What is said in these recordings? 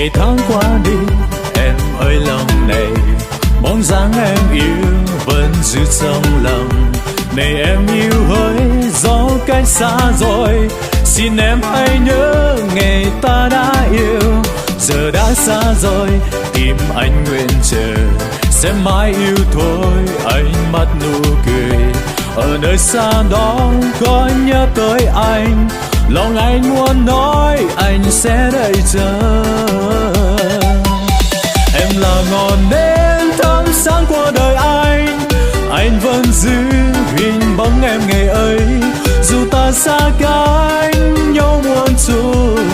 Ngày tháng qua đi em ơi lòng này, bóng dáng em yêu vẫn giữ trong lòng. Này em yêu hỡi gió cách xa rồi, xin em hãy nhớ ngày ta đã yêu. Giờ đã xa rồi tim anh nguyện chờ, sẽ mãi yêu thôi ánh mắt nụ cười. Ở nơi xa đó có nhớ tới anh, lòng anh muốn nói anh sẽ đợi chờ. Em là ngọn nến thắp sáng qua đời anh vẫn giữ hình bóng em ngày ấy. Dù ta xa cánh nhau muôn trùng,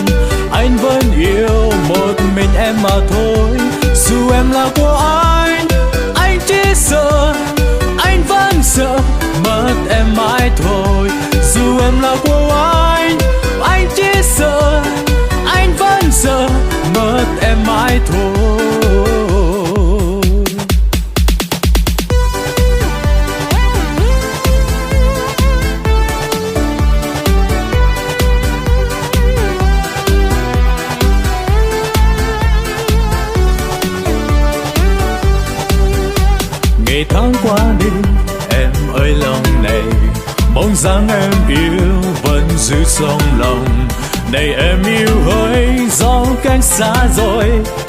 anh vẫn yêu một mình em mà thôi. Dù em là của anh chỉ sợ anh vẫn sợ mất em mãi thôi. Dù em là của anh chỉ sợ anh vẫn sợ mất em mãi thôi. Ngày tháng qua đi em ơi lòng này, bóng dáng em yêu vẫn giữ trong lòng. Này em yêu hỡi gió cách xa rồi,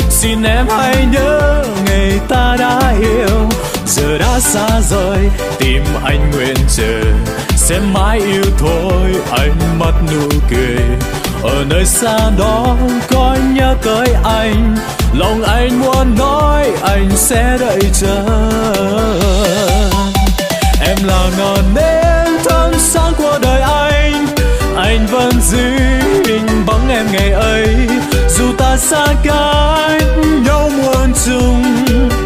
xin em hãy nhớ ngày ta đã yêu. Giờ đã xa rồi tim anh nguyện chờ, sẽ mãi yêu thôi ánh mắt nụ cười. Ở nơi xa đó có nhớ tới anh, lòng anh muốn nói anh sẽ đợi chờ. Em là ngọn nến thắp sáng qua đời anh vẫn giữ hình bóng em ngày ấy. Dù ta xa cách nhau muôn trùng,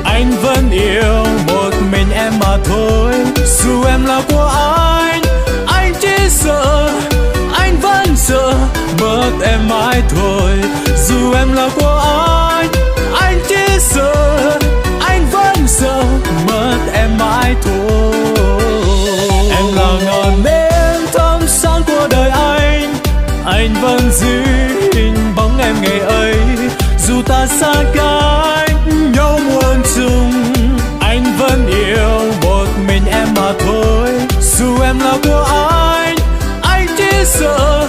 anh vẫn yêu một mình em mà thôi. Dù em là của anh chỉ sợ anh vẫn sợ mất em mãi thôi. Dù em là của anh chỉ sợ anh vẫn sợ mất em mãi thôi. Em là ngọn nến thắp sáng của đời anh vẫn giữ hình bóng em ngày ấy. Dù ta xa cách nhau muôn trùng, anh vẫn yêu một mình em mà thôi. Dù em là của anh chỉ sợ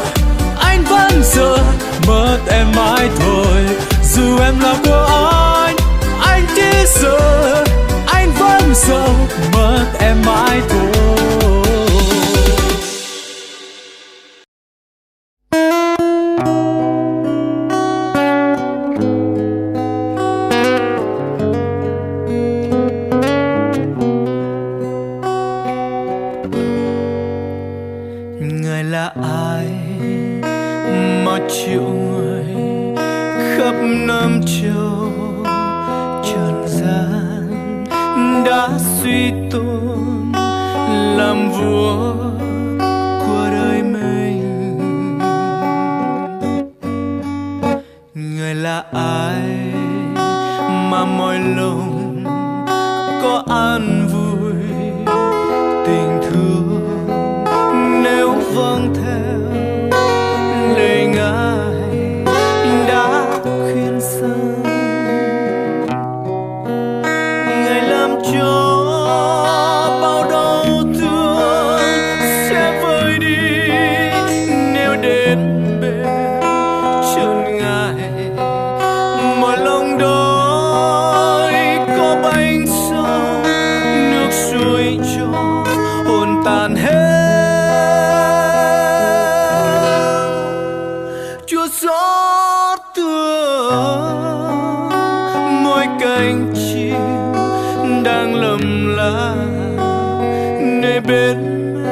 anh vẫn sợ mất em mãi thôi. Dù em là của anh chỉ sợ anh vẫn sợ mất em mãi thôi. Người là ai mà chịu người khắp năm châu trần gian, đã suy tôn làm vua của đời mình. Người là ai mà mọi lòng có an vui tình thương, nếu vâng theo lời Ngài đã khuyên rằng Ngài làm cho bao đau thương sẽ vơi đi nếu đến bên chân Ngài. Mọi lòng đói có bánh sống, nước suối cho hồn tàn hết. Chúa xót thương mỗi cánh chim đang lầm la nơi bên mẹ.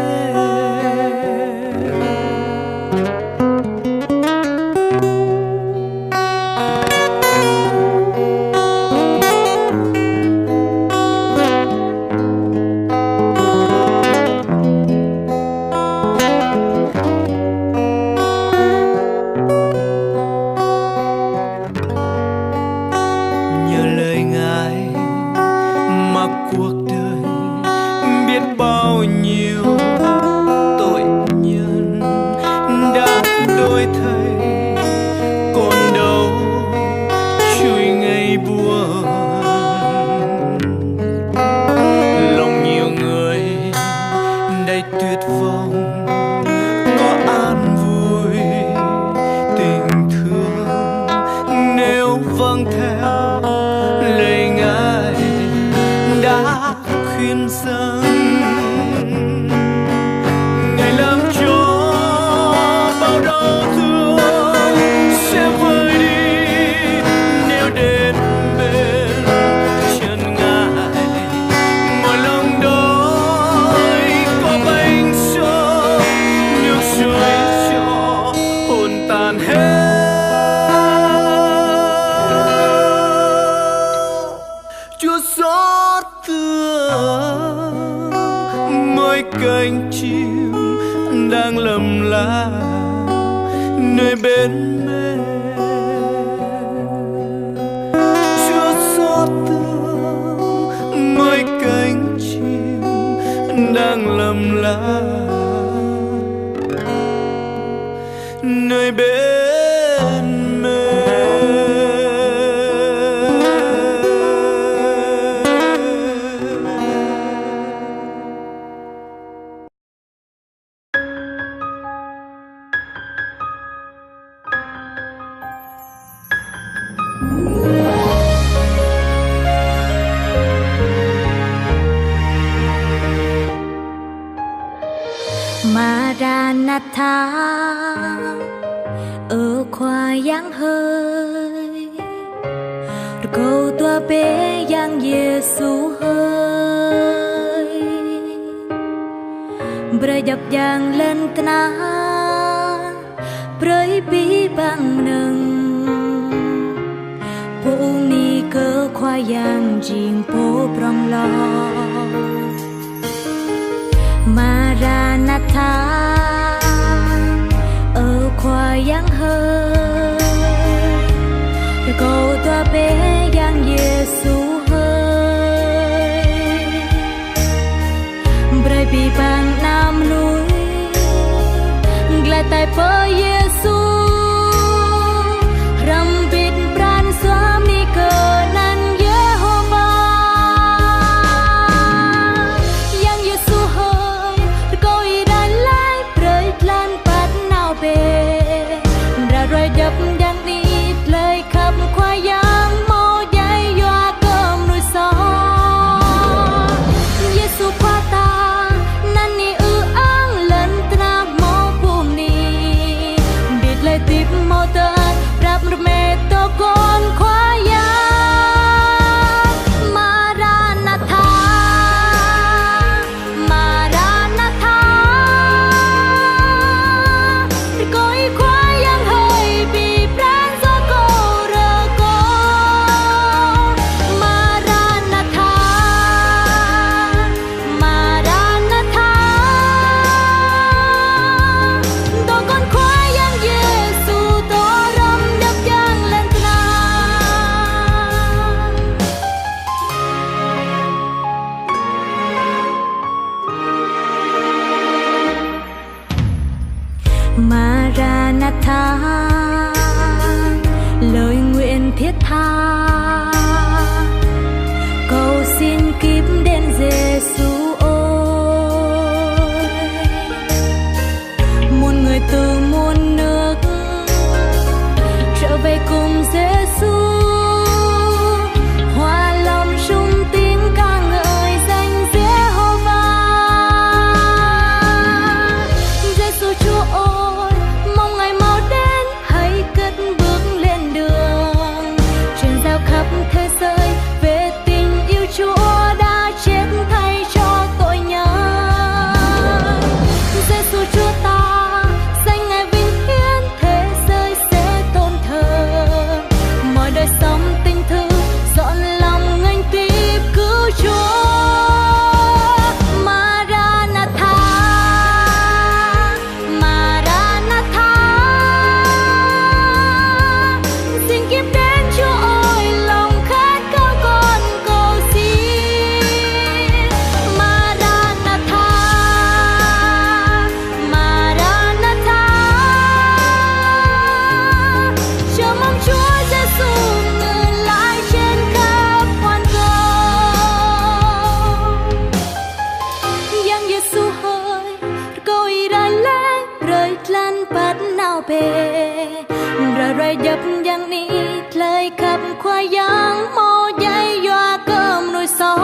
nơi bên mẹ. Chúa xót thương mỗi cánh chim đang lầm lá nơi bên mẹ. Maranatha ở khoa giang hơi câu tua bé giang Giêsu hơi bơi dập dàng lên tna bơi bí bằng nâng phụ ni cơ khoa giang riêng phố prong lo Maranatha ở khoa giang hơi câu tua bé giang Giêsu hơi bơi bị bằng nam núi glai tai pơ Giêsu ram bit pran suami cơ nan dập dang đi lời khắp khoa giang mô dây doa cơm nuôi gió Giêsu khoa ta nan ni ư áng lần tra mô buông ni biệt lời tiếp mô tơ rap mê tô con khoa giang Maranatha Maranatha coi khoa giang hơi bị pran gió cô rơ cô Maranatha Maranatha tô con khoa giang Giêsu tô râm đập giang lên tna Maranatha lời nguyện thiết tha cầu xin kíp đến Giêsu ôi muôn người từ muôn nước trở về cùng Giêsu hòa lòng trung tiếng ca ngợi danh Giê-hô-va Giêsu Chúa ơi mong ngày mau đến hãy cất bước lên đường truyền giao khắp thế giới về tình yêu Chúa đã chết thay cho tội nhân Giêsu Chúa ta danh Ngài vinh hiển thế giới sẽ tôn thờ mọi đời sống tình thương dọn lòng nghênh tiếp cứu Chúa Maranatha Maranatha xin kiếp đến Chúa ơi lòng khát khao con cầu xin Maranatha Maranatha chờ mong Chúa Giêsu ngự lại trên khắp hoàn cầu Giang Giêsu hơi câu ý ra lẽ rơi lan bắt nào bề ra rơi dập giang ni lời khắp khoa giang mô dây doa cơm nuôi gió